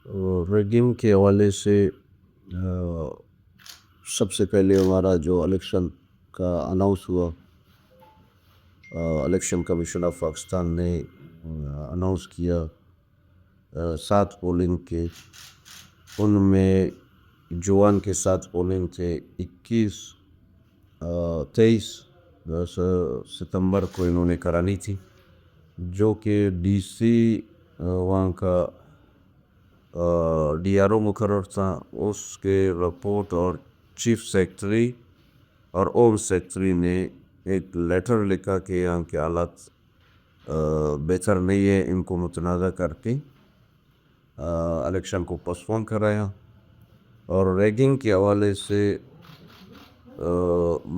Rigging کے حوالے سے سب سے پہلے ہمارا جو الیکشن کا اناؤنس ہوا، الیکشن کمیشن آف پاکستان نے اناؤنس کیا 7 پولنگ کے، ان میں جوان کے 7 پولنگ تھے، 23 ستمبر کو انہوں نے کرانی تھی، جو کہ ڈی سی وہاں کا ڈی آر او مقرر تھا، اس کے رپورٹ اور چیف سیکرٹری اور ہوم سیکرٹری نے ایک لیٹر لکھا کہ یہاں کے حالات بہتر نہیں ہے، ان کو متنازع کر کے الیکشن کو پوسٹ پون کرایا۔ اور ریگنگ کے حوالے سے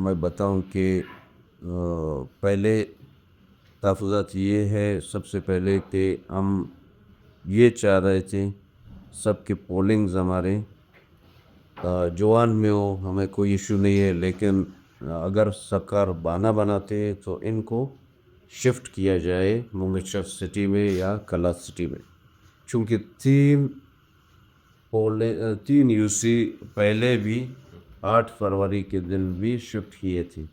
میں بتاؤں کہ پہلے تحفظات یہ ہے، سب سے پہلے کہ ہم یہ چاہ رہے تھے سب کے پولنگز ہمارے جوان میں ہو، ہمیں کوئی ایشو نہیں ہے، لیکن اگر سرکار بانا بناتے ہیں تو ان کو شفٹ کیا جائے منگیشر سٹی میں یا کلات سٹی میں، چونکہ 3 یو سی پہلے بھی 8 فروری کے دن بھی شفٹ کیے تھے۔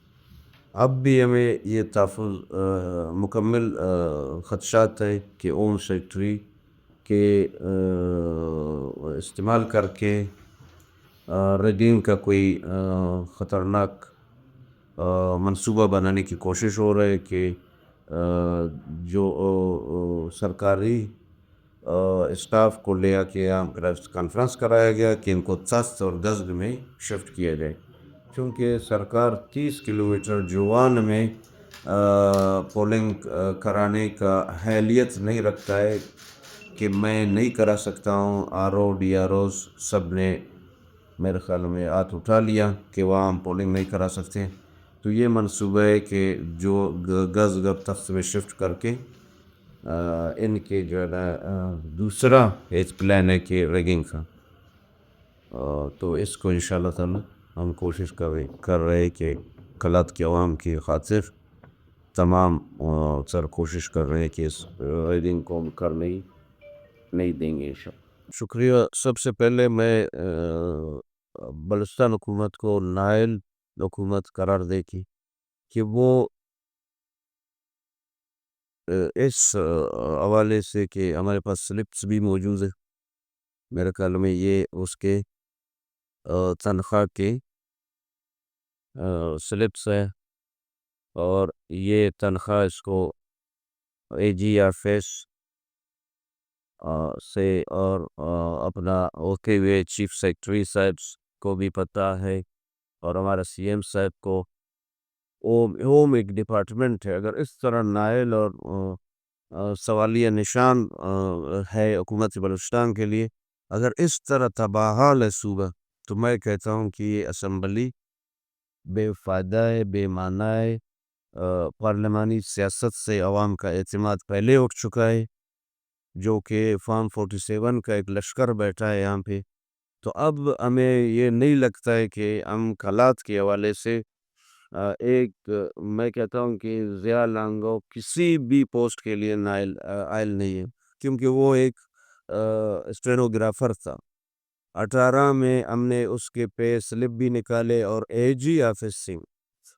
اب بھی ہمیں یہ تحفظ مکمل خدشات ہے کہ ہوم سیکرٹری کے استعمال کر کے ریگنگ کا کوئی خطرناک منصوبہ بنانے کی کوشش ہو رہا ہے کہ جو سرکاری اسٹاف کو لے کے یہاں پریس کانفرنس کرایا گیا کہ ان کو تست اور دزد میں شفٹ کیا جائے، کیونکہ سرکار 30 کلومیٹر جوان میں پولنگ کرانے کا اہلیت نہیں رکھتا ہے کہ میں نہیں کرا سکتا ہوں۔ آر او ڈی آر اوز سب نے میرے خیال میں ہاتھ اٹھا لیا کہ وہاں ہم پولنگ نہیں کرا سکتے، تو یہ منصوبہ ہے کہ جو گز گز تخت میں شفٹ کر کے ان کے جو ہے نا دوسرا ایک پلان ہے کہ ریگنگ کا، تو اس کو انشاءاللہ تعالی ہم کوشش کر رہے کہ کلات کے عوام کی خاطر تمام سر کوشش کر رہے ہیں کہ اس ریگنگ کو ہم کرنے نہیں دیں گے انشاءاللہ۔ شکریہ۔ سب سے پہلے میں بلوچستان حکومت کو نائل حکومت قرار دے کی کہ وہ اس حوالے سے کہ ہمارے پاس سلپس بھی موجود ہے، میرے خیال میں یہ اس کے تنخواہ کے سلپس ہے، اور یہ تنخواہ اس کو اے جی آفس سے اور اپنا ہوتے ہوئے چیف سیکرٹری صاحب کو بھی پتہ ہے، اور ہمارا سی ایم صاحب کو۔ ہوم ایک ڈپارٹمنٹ ہے، اگر اس طرح نائل اور سوالیہ نشان ہے حکومت بلوچستان کے لیے، اگر اس طرح تباہال ہے صوبہ، تو میں کہتا ہوں کہ یہ اسمبلی بے فائدہ ہے، بے معنی ہے۔ پارلیمانی سیاست سے عوام کا اعتماد پہلے اٹھ چکا ہے، جو کہ فارم 47 کا ایک لشکر بیٹھا ہے یہاں پہ، تو اب ہمیں یہ نہیں لگتا ہے کہ ہم کلات کے حوالے سے ایک میں کہتا ہوں کہ ضیاء لانگو کسی بھی پوسٹ کے لیے آئل نہیں ہے، کیونکہ وہ ایک اسٹینوگرافر تھا۔ 18 میں ہم نے اس کے پے سلپ بھی نکالے، اور اے جی آفس سے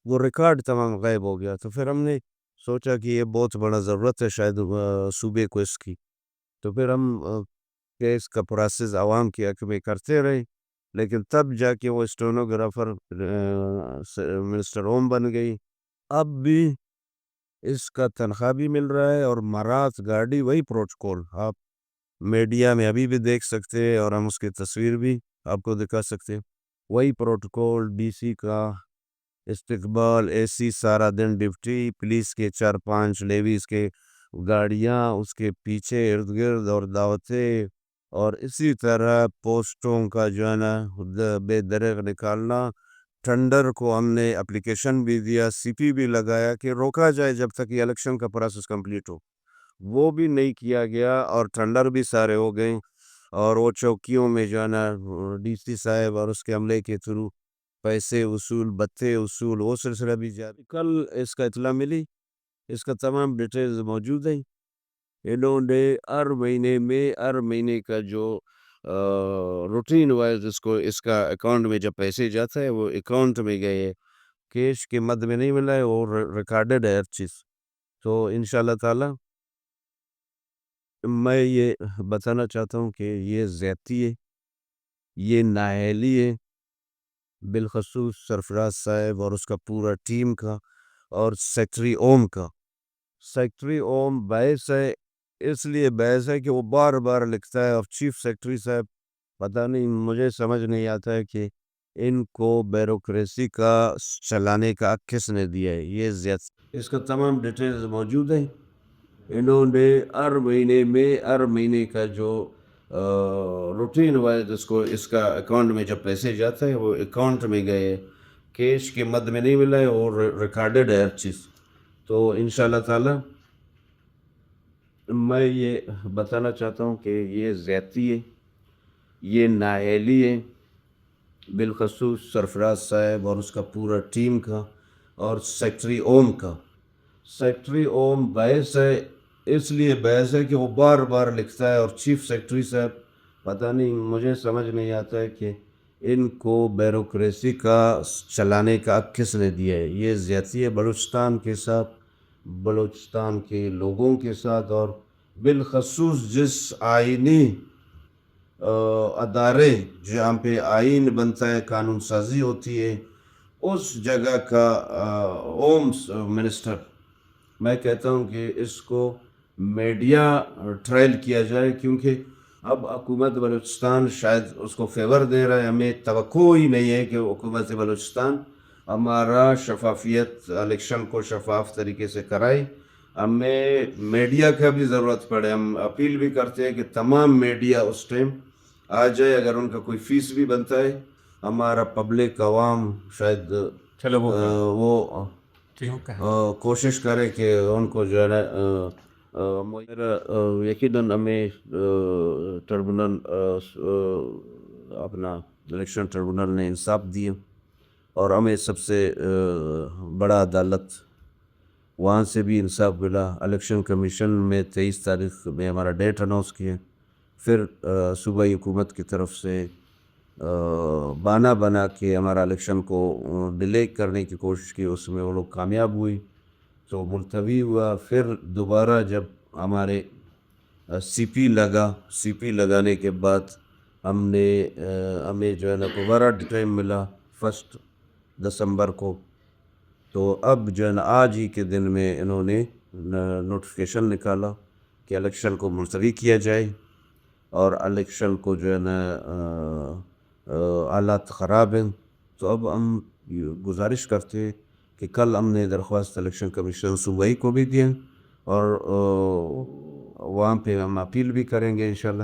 وہ ریکارڈ تمام غائب ہو گیا، تو پھر ہم نے سوچا کہ یہ بہت بڑا ضرورت ہے شاید صوبے کو اس کی، تو پھر ہم کیس کا پروسیس عوام کے حق میں کرتے رہے، لیکن تب جا کے وہ اسٹینوگرافر منسٹر ہوم بن گئی۔ اب بھی اس کا تنخواہ بھی مل رہا ہے، اور مرات گاڑی وہی پروٹوکول آپ میڈیا میں ابھی بھی دیکھ سکتے ہیں، اور ہم اس کی تصویر بھی آپ کو دکھا سکتے ہیں، وہی پروٹوکول ڈی سی کا استقبال، اے سی سارا دن ڈپٹی، پولیس کے 4-5 لیویز کے گاڑیاں اس کے پیچھے ارد گرد، اور دعوتیں، اور اسی طرح پوسٹوں کا جو ہے نا بے دریغ نکالنا۔ ٹینڈر کو ہم نے اپلیکیشن بھی دیا، سی پی بھی لگایا کہ روکا جائے جب تک یہ الیکشن کا پروسیس کمپلیٹ ہو، وہ بھی نہیں کیا گیا، اور ٹینڈر بھی سارے ہو گئے، اور وہ چوکیوں میں جو ہے نا ڈی سی صاحب اور اس کے عملے کے تھرو پیسے وصول، بتے وصول، وہ سلسلہ بھی جاری۔ کل اس کا اطلاع ملی، اس کا تمام ڈیٹیلز موجود ہیں۔ انہوں نے ہر مہینے کا جو روٹین وائز اس کا اکاؤنٹ میں جب پیسے جاتا ہے وہ اکاؤنٹ میں گئے، کیش کے مد میں نہیں ملا ہے، اور ریکارڈڈ ہے ہر چیز. تو انشاءاللہ تعالی میں یہ بتانا چاہتا ہوں کہ یہ زیادتی ہے، یہ نااہلی ہے، بالخصوص سرفراز صاحب اور اس کا پورا ٹیم کا، اور سیکٹری اوم کا. سیکٹری اوم باعث ہے، اس لیے باعث ہے کہ وہ بار بار لکھتا ہے، اور چیف سیکٹری صاحب پتہ نہیں، مجھے سمجھ نہیں آتا ہے کہ ان کو بیوروکریسی کا چلانے کا کس نے دیا ہے. یہ زیادہ اس کا تمام ڈیٹیلز موجود ہیں. انہوں نے ہر مہینے کا جو روٹین وائز اس کا اکاؤنٹ میں جب پیسے جاتا ہے وہ اکاؤنٹ میں گئے، کیش کے مد میں نہیں ملا ہے، اور ریکارڈڈ ہے ہر چیز. تو انشاءاللہ تعالی میں یہ بتانا چاہتا ہوں کہ یہ زیادتی ہے، یہ نااہلی ہے، بالخصوص سرفراز صاحب اور اس کا پورا ٹیم کا، اور سیکٹری اوم کا. سیکٹری اوم باعث ہے، اس لیے باعث ہے کہ وہ بار بار لکھتا ہے، اور چیف سیکٹری صاحب پتہ نہیں، مجھے سمجھ نہیں آتا ہے کہ ان کو بیوروکریسی کا چلانے کا کس نے دیا ہے. یہ زیادتی ہے بلوچستان کے ساتھ، بلوچستان کے لوگوں کے ساتھ، اور بالخصوص جس آئینی ادارے جہاں پہ آئین بنتا ہے، قانون سازی ہوتی ہے، اس جگہ کا ہوم منسٹر، میں کہتا ہوں کہ اس کو میڈیا ٹرائل کیا جائے، کیونکہ اب حکومت بلوچستان شاید اس کو فیور دے رہا ہے. ہمیں توقع ہی نہیں ہے کہ حکومت بلوچستان ہمارا شفافیت الیکشن کو شفاف طریقے سے کرائے. ہمیں میڈیا کا بھی ضرورت پڑے. ہم اپیل بھی کرتے ہیں کہ تمام میڈیا اس ٹائم آ جائے، اگر ان کا کوئی فیس بھی بنتا ہے. ہمارا پبلک عوام شاید وہ کوشش کرے کہ ان کو جو ہے نا یقیناً ہمیں ٹربونل اپنا الیکشن ٹربونل نے انصاف دیا، اور ہمیں سب سے بڑا عدالت وہاں سے بھی انصاف ملا. الیکشن کمیشن میں 23 تاریخ میں ہمارا ڈیٹ اناؤنس کیا، پھر صوبائی حکومت کی طرف سے بہانہ بنا کے ہمارا الیکشن کو ڈیلے کرنے کی کوشش کی، اس میں وہ لوگ کامیاب ہوئی تو ملتوی ہوا. پھر دوبارہ جب ہمارے سی پی لگانے کے بعد ہمیں جو ہے نا دوبارہ ٹائم ملا 1 دسمبر کو. تو اب جو ہے نا آج ہی کے دن میں انہوں نے نوٹیفیکیشن نکالا کہ الیکشن کو ملتوی کیا جائے، اور الیکشن کو جو ہے نا حالات خراب ہیں. تو اب ہم گزارش کرتے ہیں کہ کل ہم نے درخواست الیکشن کمیشن صوبائی کو بھی دیا، اور وہاں پہ ہم اپیل بھی کریں گے انشاءاللہ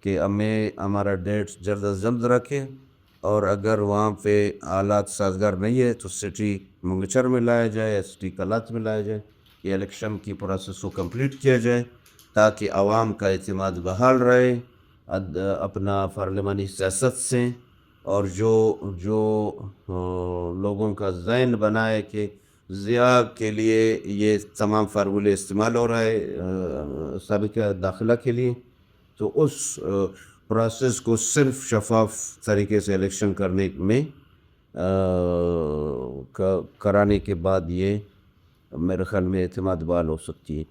کہ ہمارا ڈیٹ جلد از جلد رکھیں، اور اگر وہاں پہ حالات سازگار نہیں ہے تو سٹی منگچر میں لایا جائے یا سٹی کلات میں لایا جائے. یہ الیکشن کی پروسیس کو کمپلیٹ کیا جائے تاکہ عوام کا اعتماد بحال رہے اپنا پارلیمانی سیاست سے، اور جو لوگوں کا ذہن بنا ہے کہ ضیاء کے لیے یہ تمام فارمولے استعمال ہو رہا ہے سابقہ داخلہ کے لیے، تو اس پروسیس کو صرف شفاف طریقے سے الیکشن کرنے میں کرانے کے بعد یہ میرے خیال میں اعتماد بحال ہو سکتی ہے.